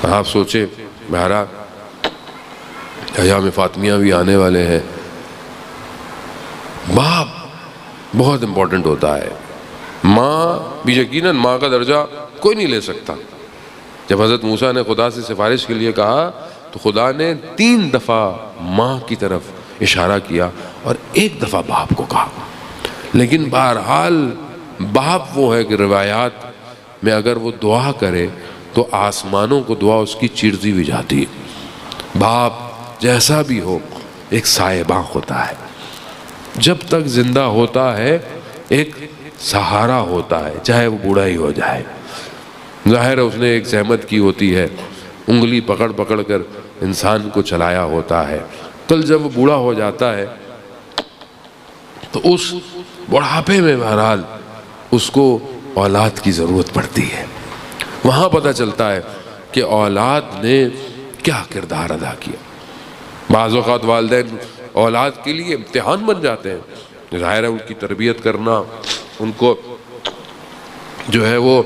آپ سوچیں بہرحال ایام فاطمیہ بھی آنے والے ہیں، باپ بہت امپورٹنٹ ہوتا ہے، ماں بھی یقیناً ماں کا درجہ کوئی نہیں لے سکتا۔ جب حضرت موسیٰ نے خدا سے سفارش کے لیے کہا تو خدا نے 3 دفعہ ماں کی طرف اشارہ کیا اور 1 دفعہ باپ کو کہا، لیکن بہرحال باپ وہ ہے کہ روایات میں اگر وہ دعا کرے تو آسمانوں کو دعا اس کی چیرتی بھی جاتی ہے۔ باپ جیسا بھی ہو ایک سائباں ہوتا ہے، جب تک زندہ ہوتا ہے ایک سہارا ہوتا ہے، چاہے وہ بوڑھا ہی ہو جائے۔ ظاہر ہے اس نے ایک زحمت کی ہوتی ہے، انگلی پکڑ پکڑ کر انسان کو چلایا ہوتا ہے، کل جب وہ بوڑھا ہو جاتا ہے تو اس بڑھاپے میں بہرحال اس کو اولاد کی ضرورت پڑتی ہے۔ وہاں پتہ چلتا ہے کہ اولاد نے کیا کردار ادا کیا۔ بعض اوقات والدین اولاد کے لیے امتحان بن جاتے ہیں، ظاہر ہے ان کی تربیت کرنا، ان کو جو ہے وہ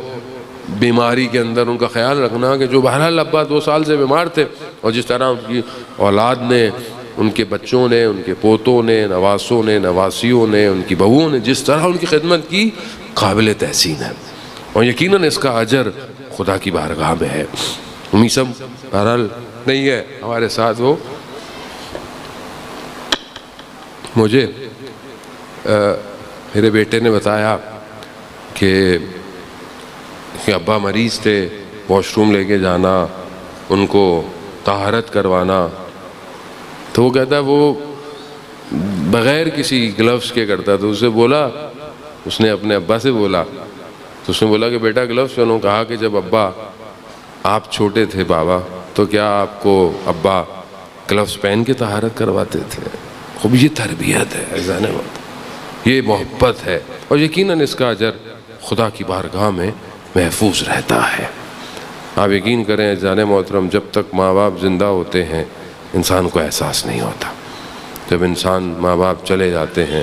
بیماری کے اندر ان کا خیال رکھنا، کہ جو بہرحال ابا 2 سال سے بیمار تھے اور جس طرح ان کی اولاد نے، ان کے بچوں نے، ان کے پوتوں نے، نواسوں نے، نواسیوں نے، ان کی بہوؤں نے جس طرح ان کی خدمت کی، قابل تحسین ہے، اور یقیناً اس کا اجر خدا کی بارگاہ میں ہے۔ میسم بہرحال نہیں ہے ہمارے ساتھ، وہ مجھے میرے بیٹے نے بتایا کہ ابا مریض تھے، واش روم لے کے جانا، ان کو طہارت کروانا، تو وہ کہتا ہے وہ بغیر کسی گلوز کے کرتا، تو اسے بولا، اس نے اپنے ابا سے بولا، تو اس نے بولا کہ بیٹا گلوز پہنو۔ کہا کہ جب ابا آپ چھوٹے تھے بابا تو کیا آپ کو ابا گلوز پہن کے طہارت کرواتے تھے؟ خوب یہ تربیت ہے عزیزان محترم، یہ محبت ہے، اور یقیناً اس کا اجر خدا کی بارگاہ میں محفوظ رہتا ہے۔ آپ یقین کریں عزیزان محترم، جب تک ماں باپ زندہ ہوتے ہیں انسان کو احساس نہیں ہوتا، جب انسان ماں باپ چلے جاتے ہیں،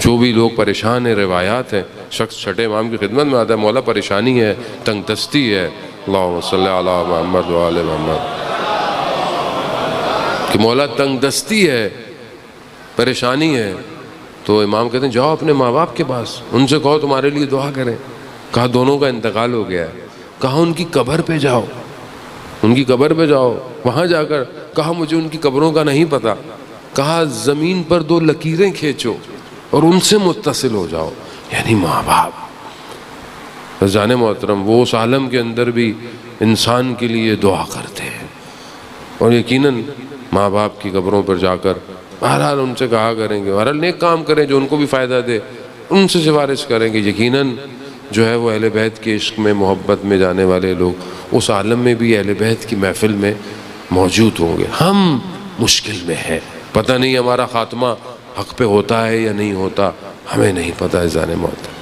جو بھی لوگ پریشان ہیں، روایات ہیں، شخص چھٹے امام کی خدمت میں آتا ہے، مولا پریشانی ہے، تنگ دستی ہے، اللہم صلی علی محمد و آل محمد، کہ مولا تنگ دستی ہے، پریشانی ہے، تو امام کہتے ہیں جاؤ اپنے ماں باپ کے پاس، ان سے کہو تمہارے لیے دعا کریں۔ کہا دونوں کا انتقال ہو گیا ہے، کہا ان کی قبر پہ جاؤ، ان کی قبر پہ جاؤ، وہاں جا کر کہا مجھے ان کی قبروں کا نہیں پتہ، کہا زمین پر 2 لکیریں کھینچو اور ان سے متصل ہو جاؤ، یعنی ماں باپ۔ عزیزان محترم، وہ اس عالم کے اندر بھی انسان کے لیے دعا کرتے ہیں، اور یقیناً ماں باپ کی قبروں پر جا کر بہرحال ان سے کہا کریں گے، بہرحال نیک کام کریں جو ان کو بھی فائدہ دے، ان سے سفارش کریں گے، یقیناً جو ہے وہ اہل بیت کے عشق میں، محبت میں جانے والے لوگ اس عالم میں بھی اہل بیت کی محفل میں موجود ہوں گے۔ ہم مشکل میں ہیں، پتہ نہیں ہمارا خاتمہ حق پہ ہوتا ہے یا نہیں ہوتا، ہمیں نہیں پتہ عزیزان محترم۔